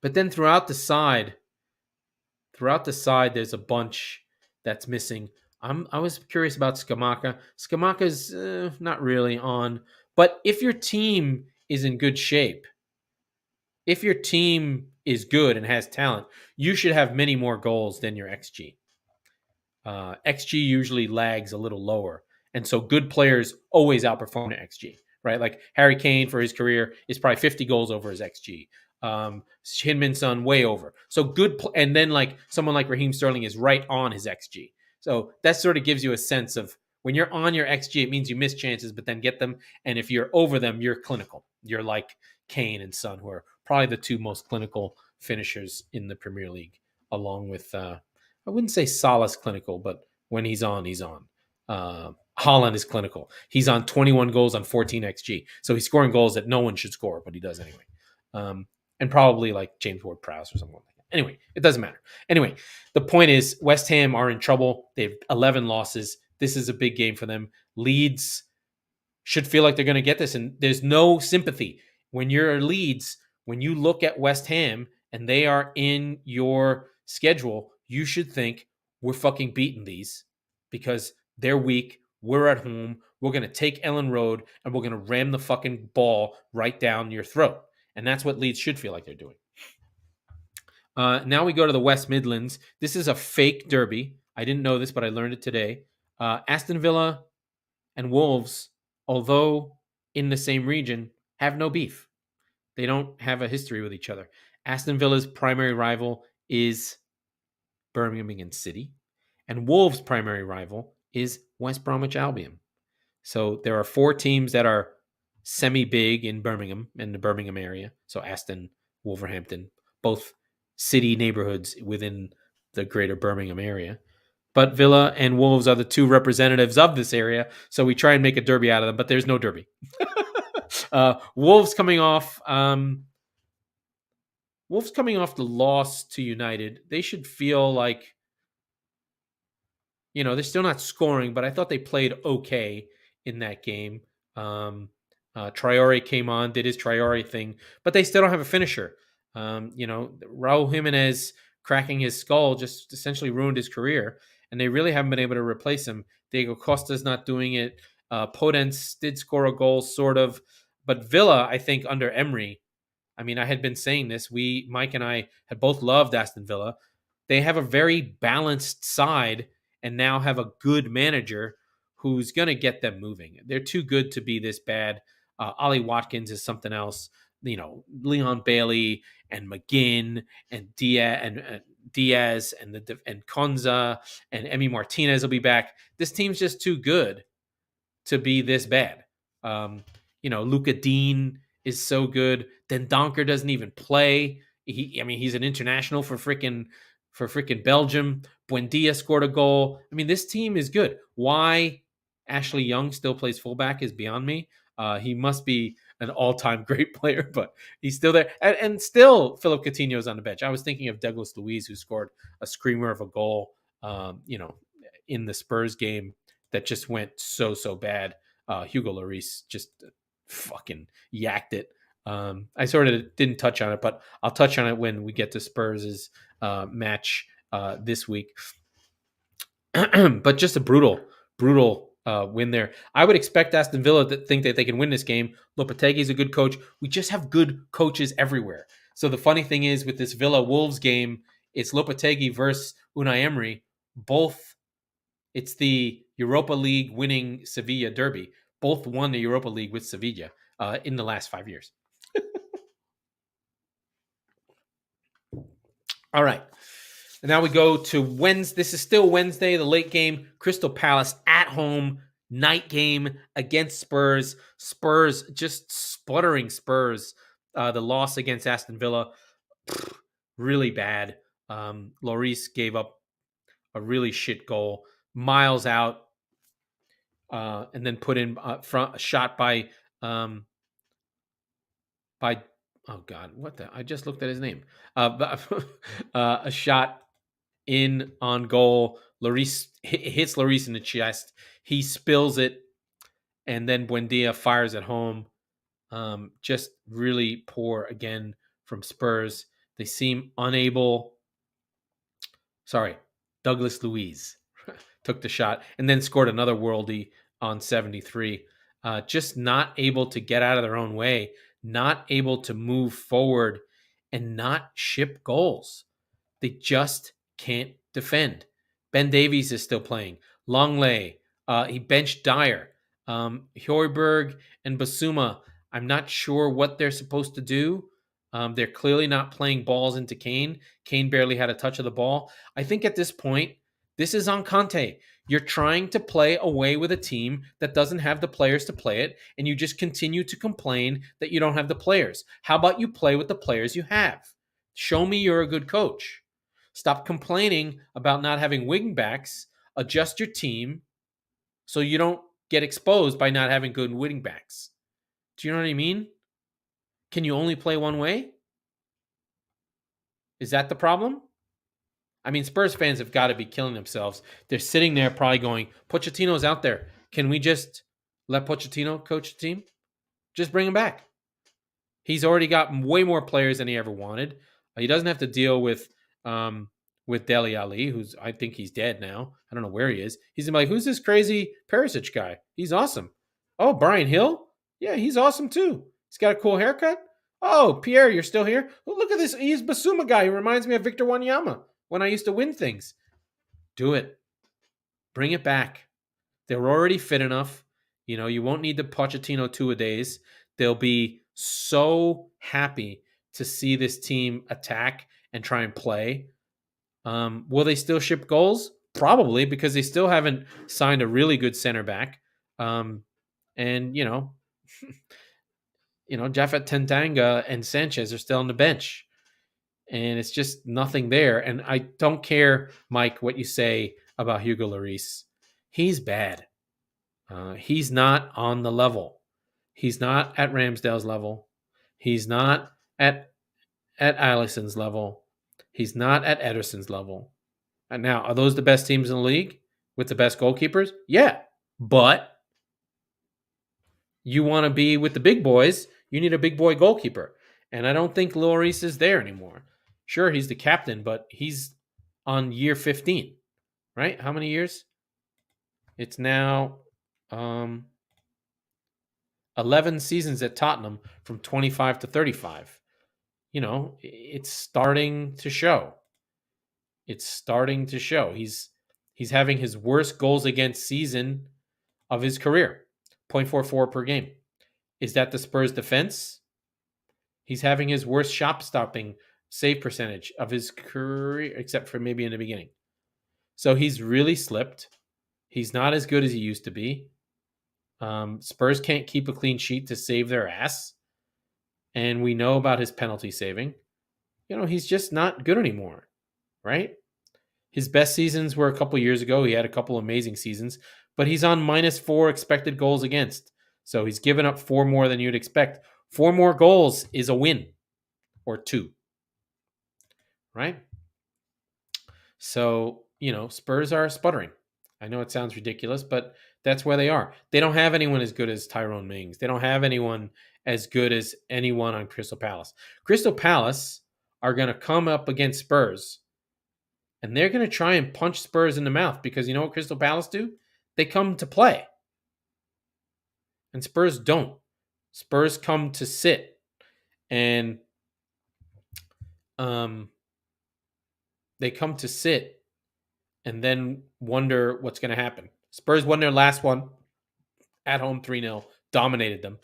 But then throughout the side, there's a bunch that's missing. I was curious about Scamacca. Scamacca's not really on. But if your team is in good shape, if your team is good and has talent, you should have many more goals than your XG. XG usually lags a little lower. And so good players always outperform their XG, right? Like Harry Kane for his career is probably 50 goals over his XG. Hinman Son way over. So good. And then like someone like Raheem Sterling is right on his XG. So that sort of gives you a sense of when you're on your XG, it means you miss chances, but then get them. And if you're over them, you're clinical. You're like Kane and Son, who are probably the 2 most clinical finishers in the Premier League, along with, I wouldn't say Salah's clinical, but when he's on, he's on. Haaland is clinical. He's on 21 goals on 14 XG. So he's scoring goals that no one should score, but he does anyway. And probably like James Ward-Prowse or something like that. Anyway, it doesn't matter. Anyway, the point is West Ham are in trouble. They have 11 losses. This is a big game for them. Leeds should feel like they're going to get this, and there's no sympathy. When you're Leeds, when you look at West Ham and they are in your schedule, you should think, we're fucking beating these because they're weak. We're at home. We're going to take Ellen Road and we're going to ram the fucking ball right down your throat. And that's what Leeds should feel like they're doing. Now we go to the West Midlands. This is a fake derby. I didn't know this, but I learned it today. Aston Villa and Wolves, although in the same region, have no beef. They don't have a history with each other. Aston Villa's primary rival is Birmingham City, and Wolves' primary rival is West Bromwich Albion. So there are 4 teams that are semi-big in Birmingham, in the Birmingham area. So Aston, Wolverhampton, both city neighborhoods within the greater Birmingham area. But Villa and Wolves are the 2 representatives of this area, so we try and make a derby out of them, but there's no derby. Wolves coming off the loss to United. They should feel like, they're still not scoring, but I thought they played okay in that game. Traore came on, did his Traore thing, but they still don't have a finisher. Raul Jimenez cracking his skull just essentially ruined his career, and they really haven't been able to replace him. Diego Costa's not doing it. Podence did score a goal, sort of. But Villa, I think, under Emery, I had been saying this. Mike and I had both loved Aston Villa. They have a very balanced side and now have a good manager who's going to get them moving. They're too good to be this bad. Ollie Watkins is something else. Leon Bailey and McGinn and Diaz and Diaz and Konza and Emi Martinez will be back. This team's just too good to be this bad. Luka Dean is so good. Then Donker doesn't even play. He's an international for freaking Belgium. Buendia scored a goal. This team is good. Why Ashley Young still plays fullback is beyond me. He must be an all-time great player, but he's still there. And still, Philip Coutinho's on the bench. I was thinking of Douglas Luiz, who scored a screamer of a goal, in the Spurs game that just went so bad. Hugo Lloris just fucking yacked it. I sort of didn't touch on it, but I'll touch on it when we get to Spurs' match this week. But just a brutal win there. I would expect Aston Villa to think that they can win this game. Lopetegui's a good coach. We just have good coaches everywhere. So the funny thing is with this Villa Wolves game, it's Lopetegui versus Unai Emery. Both, it's the Europa League winning Sevilla derby. Both won the Europa League with Sevilla in the last 5 years. All right. And now we go to Wednesday. This is still Wednesday, the late game. Crystal Palace at home, night game against Spurs. Spurs, just sputtering Spurs. The loss against Aston Villa, really bad. Lloris gave up a really shit goal. Miles out, and then put in front shot by oh God, what the? I just looked at his name. A shot in on goal. Lloris hits Lloris in the chest. He spills it, and then Buendia fires at home. Just really poor again from Spurs. They seem unable. Sorry, Douglas Luiz took the shot and then scored another worldie on 73. Just not able to get out of their own way, not able to move forward, and not ship goals. They just can't defend. Ben Davies is still playing. Longley, he benched Dyer. Højbjerg and Basuma, I'm not sure what they're supposed to do. They're clearly not playing balls into Kane. Kane barely had a touch of the ball. I think at this point, this is on Conte. You're trying to play away with a team that doesn't have the players to play it, and you just continue to complain that you don't have the players. How about you play with the players you have? Show me you're a good coach. Stop complaining about not having wing backs. Adjust your team so you don't get exposed by not having good wing backs. Do you know what I mean? Can you only play one way? Is that the problem? Spurs fans have got to be killing themselves. They're sitting there probably going, Pochettino's out there. Can we just let Pochettino coach the team? Just bring him back. He's already got way more players than he ever wanted. He doesn't have to deal with Dele Alli, who's, I think he's dead now. I don't know where he is. He's like, who's this crazy Perisic guy? He's awesome. Oh, Brian Hill? Yeah, he's awesome too. He's got a cool haircut. Oh, Pierre, you're still here? Oh, look at this. He's Basuma guy. He reminds me of Victor Wanyama when I used to win things. Do it. Bring it back. They're already fit enough. You won't need the Pochettino two-a-days. They'll be so happy to see this team attack and try and play. Will they still ship goals? Probably, because they still haven't signed a really good center back. Japhet Tentanga and Sanchez are still on the bench. And it's just nothing there. And I don't care, Mike, what you say about Hugo Lloris. He's bad. He's not on the level. He's not at Ramsdale's level. He's not at Alisson's level. He's not at Ederson's level. And now, are those the best teams in the league with the best goalkeepers? Yeah. But you want to be with the big boys, you need a big boy goalkeeper. And I don't think Lloris is there anymore. Sure, he's the captain, but he's on year 15, right? How many years? It's now 11 seasons at Tottenham from 25 to 35. It's starting to show. It's starting to show. He's having his worst goals against season of his career, 0.44 per game. Is that the Spurs defense? He's having his worst shot stopping save percentage of his career, except for maybe in the beginning. So he's really slipped. He's not as good as he used to be. Spurs can't keep a clean sheet to save their ass. And we know about his penalty saving. He's just not good anymore, right? His best seasons were a couple years ago. He had a couple amazing seasons, but he's on -4 expected goals against. So he's given up 4 more than you'd expect. 4 more goals is a win or 2, right? So, Spurs are sputtering. I know it sounds ridiculous, but that's where they are. They don't have anyone as good as Tyrone Mings. They don't have anyone as good as anyone on Crystal Palace. Crystal Palace are going to come up against Spurs, and they're going to try and punch Spurs in the mouth because you know what Crystal Palace do? They come to play. And Spurs don't. Spurs come to sit. And they come to sit and then wonder what's going to happen. Spurs won their last one at home 3-0, dominated them.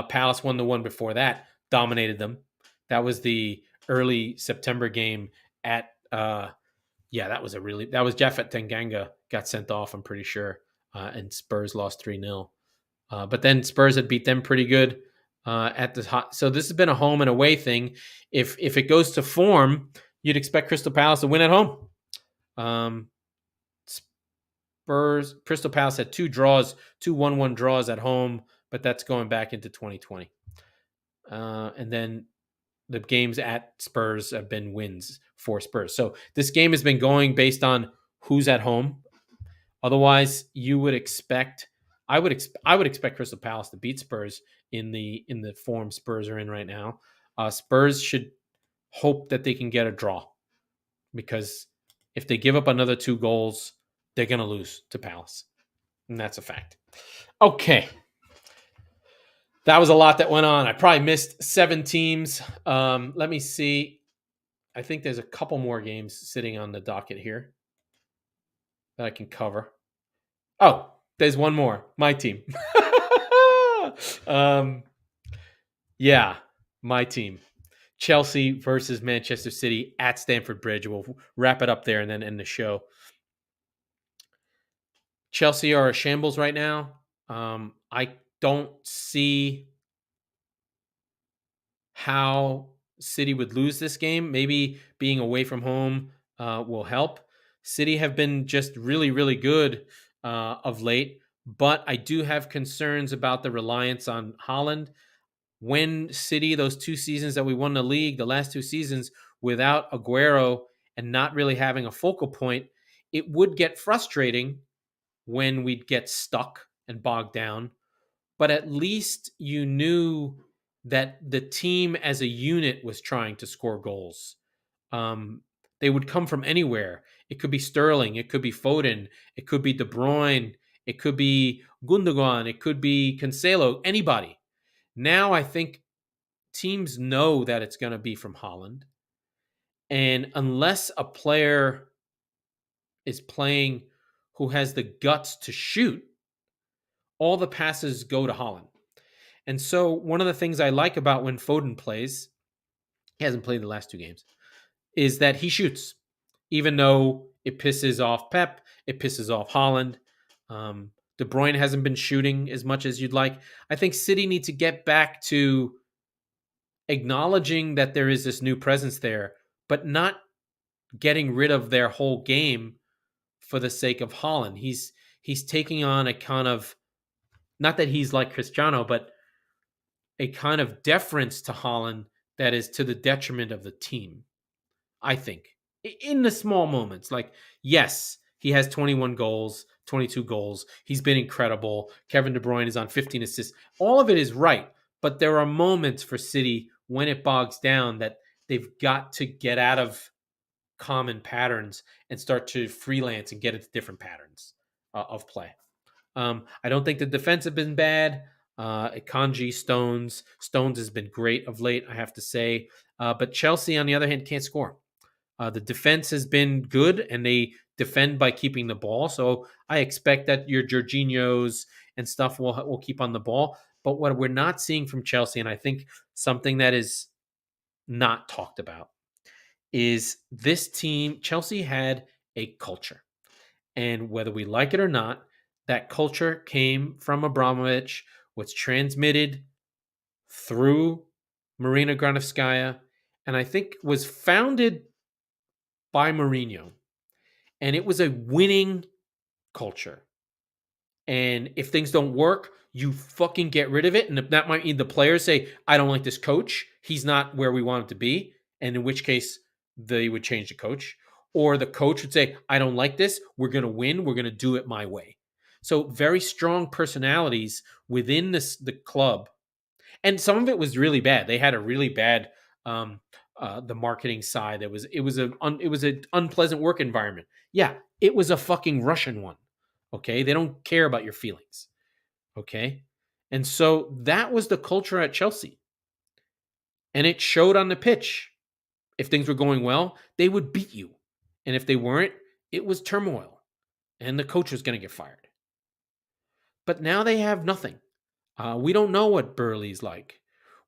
Palace won the one before that, dominated them. That was the early September game at that was Japhet Tanganga got sent off, I'm pretty sure, and Spurs lost 3-0. But then Spurs had beat them pretty good at the hot. So this has been a home and away thing. If it goes to form, you'd expect Crystal Palace to win at home. Crystal Palace had 2 1-1 draws at home, but that's going back into 2020. And then the games at Spurs have been wins for Spurs. So this game has been going based on who's at home. Otherwise, I would expect Crystal Palace to beat Spurs in the form Spurs are in right now. Spurs should hope that they can get a draw, because if they give up another 2 goals, they're going to lose to Palace. And that's a fact. Okay. That was a lot that went on. I probably missed 7 teams. Let me see. I think there's a couple more games sitting on the docket here that I can cover. Oh, there's one more. My team. My team. Chelsea versus Manchester City at Stamford Bridge. We'll wrap it up there and then end the show. Chelsea are a shambles right now. I don't see how City would lose this game. Maybe being away from home will help. City have been just really, really good of late, but I do have concerns about the reliance on Haaland. When City, those 2 seasons that we won the league, the last 2 seasons, without Aguero and not really having a focal point, it would get frustrating when we'd get stuck and bogged down. But at least you knew that the team as a unit was trying to score goals. They would come from anywhere. It could be Sterling. It could be Foden. It could be De Bruyne. It could be Gundogan. It could be Cancelo. Anybody. Now I think teams know that it's going to be from Haaland. And unless a player is playing who has the guts to shoot, all the passes go to Haaland. And so one of the things I like about when Foden plays, he hasn't played the last 2 games, is that he shoots. Even though it pisses off Pep, it pisses off Haaland. De Bruyne hasn't been shooting as much as you'd like. I think City need to get back to acknowledging that there is this new presence there, but not getting rid of their whole game for the sake of Haaland. He's taking on a kind of, not that he's like Cristiano, but a kind of deference to Haaland that is to the detriment of the team, I think. In the small moments, like, yes, he has 21 goals, 22 goals. He's been incredible. Kevin De Bruyne is on 15 assists. All of it is right, but there are moments for City when it bogs down that they've got to get out of common patterns and start to freelance and get into different patterns of play. I don't think the defense have been bad. Kanji, Stones has been great of late, I have to say. But Chelsea, on the other hand, can't score. The defense has been good, and they defend by keeping the ball. So I expect that your Jorginhos and stuff will keep on the ball. But what we're not seeing from Chelsea, and I think something that is not talked about is this team. Chelsea had a culture. And whether we like it or not, that culture came from Abramovich, was transmitted through Marina Granovskaya, and I think was founded by Mourinho. And it was a winning culture. And if things don't work, you fucking get rid of it. And if that might mean the players say, I don't like this coach. He's not where we want him to be. And in which case, they would change the coach. Or the coach would say, I don't like this. We're going to win. We're going to do it my way. So very strong personalities within the club. And some of it was really bad. They had a really bad the marketing side. It was an unpleasant work environment. Yeah, it was a fucking Russian one. Okay, they don't care about your feelings. Okay, and so that was the culture at Chelsea, and it showed on the pitch. If things were going well, they would beat you, and if they weren't, it was turmoil, and the coach was going to get fired. But now they have nothing. We don't know what Burley's like.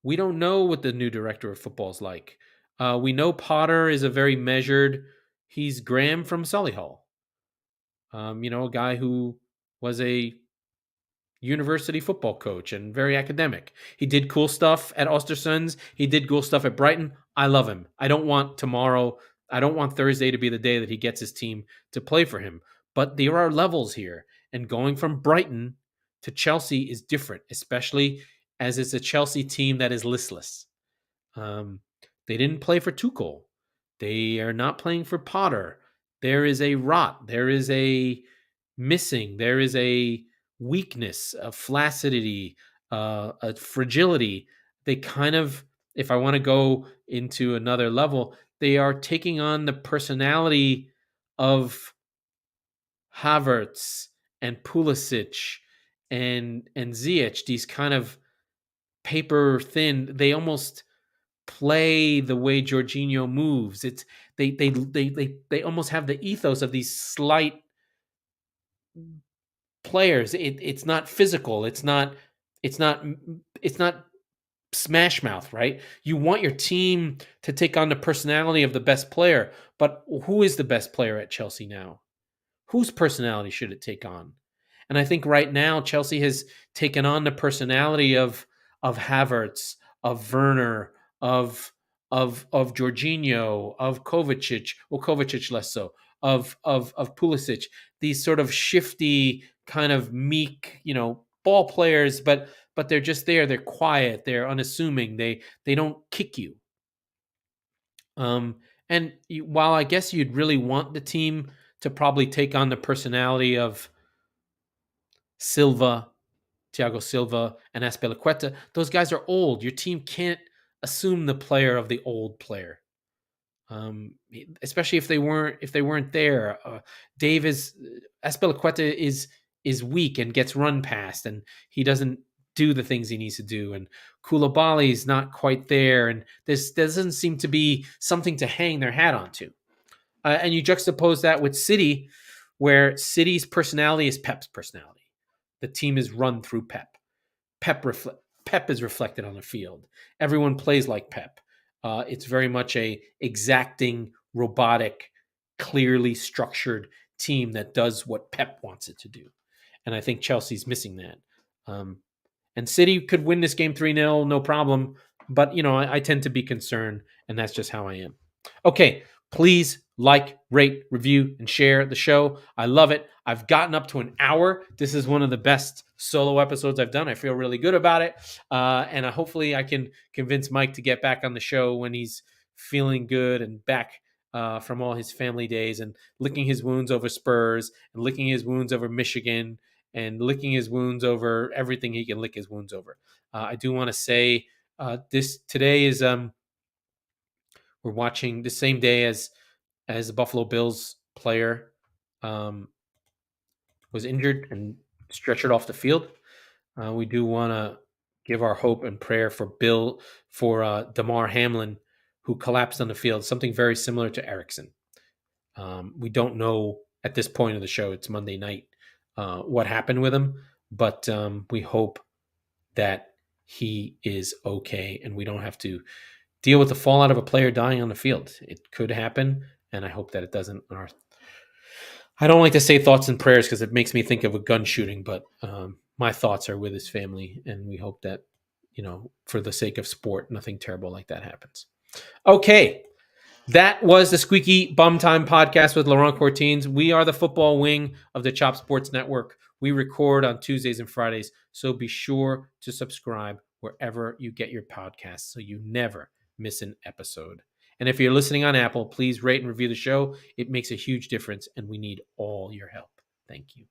We don't know what the new director of football is like. We know Potter is a very measured. He's Graham from Solihull. A guy who was a university football coach and very academic. He did cool stuff at Ostersunds. He did cool stuff at Brighton. I love him. I don't want Thursday to be the day that he gets his team to play for him. But there are levels here. And going from Brighton to Chelsea is different, especially as it's a Chelsea team that is listless. They didn't play for Tuchel. They are not playing for Potter. There is a rot. There is a missing. There is a weakness, a flaccidity, a fragility. They kind of, if I want to go into another level, they are taking on the personality of Havertz and Pulisic and Ziyech, these kind of paper thin. They almost play the way Jorginho moves. It's they almost have the ethos of these slight players. It's not physical. It's not smash mouth, right? You want your team to take on the personality of the best player, but who is the best player at Chelsea now? Whose personality should it take on? And I think right now Chelsea has taken on the personality of Havertz, of Werner, of Jorginho, of Kovacic. Well, Kovacic less so. Of Pulisic. These sort of shifty, kind of meek, ball players, but they're just there. They're quiet. They're unassuming. They don't kick you. And while I guess you'd really want the team to probably take on the personality of Silva, Thiago Silva, and Azpilicueta, those guys are old. Your team can't assume the player of the old player, especially if they weren't there. Azpilicueta is weak and gets run past, and he doesn't do the things he needs to do. And Koulibaly's not quite there, and this doesn't seem to be something to hang their hat onto. And you juxtapose that with City, where City's personality is Pep's personality. The team is run through Pep. Pep is reflected on the field. Everyone plays like Pep. It's very much a exacting, robotic, clearly structured team that does what Pep wants it to do. And I think Chelsea's missing that. And City could win this game 3-0, no problem. But, I tend to be concerned, and that's just how I am. Okay, please like, rate, review, and share the show. I love it. I've gotten up to an hour. This is one of the best solo episodes I've done. I feel really good about it. And hopefully I can convince Mike to get back on the show when he's feeling good and back from all his family days and licking his wounds over Spurs and licking his wounds over Michigan and licking his wounds over everything he can lick his wounds over. I do want to say this today is we're watching the same day as the Buffalo Bills player was injured and stretchered off the field. We do want to give our hope and prayer for Damar Hamlin, who collapsed on the field, something very similar to Eriksson. We don't know at this point of the show, it's Monday night, what happened with him, but we hope that he is okay and we don't have to deal with the fallout of a player dying on the field. It could happen, and I hope that it doesn't. I don't like to say thoughts and prayers because it makes me think of a gun shooting, but my thoughts are with his family, and we hope that, for the sake of sport, nothing terrible like that happens. Okay. That was the Squeaky Bum Time Podcast with Laurent Courtines. We are the football wing of the Chop Sports Network. We record on Tuesdays and Fridays, so be sure to subscribe wherever you get your podcasts so you never miss an episode. And if you're listening on Apple, please rate and review the show. It makes a huge difference, and we need all your help. Thank you.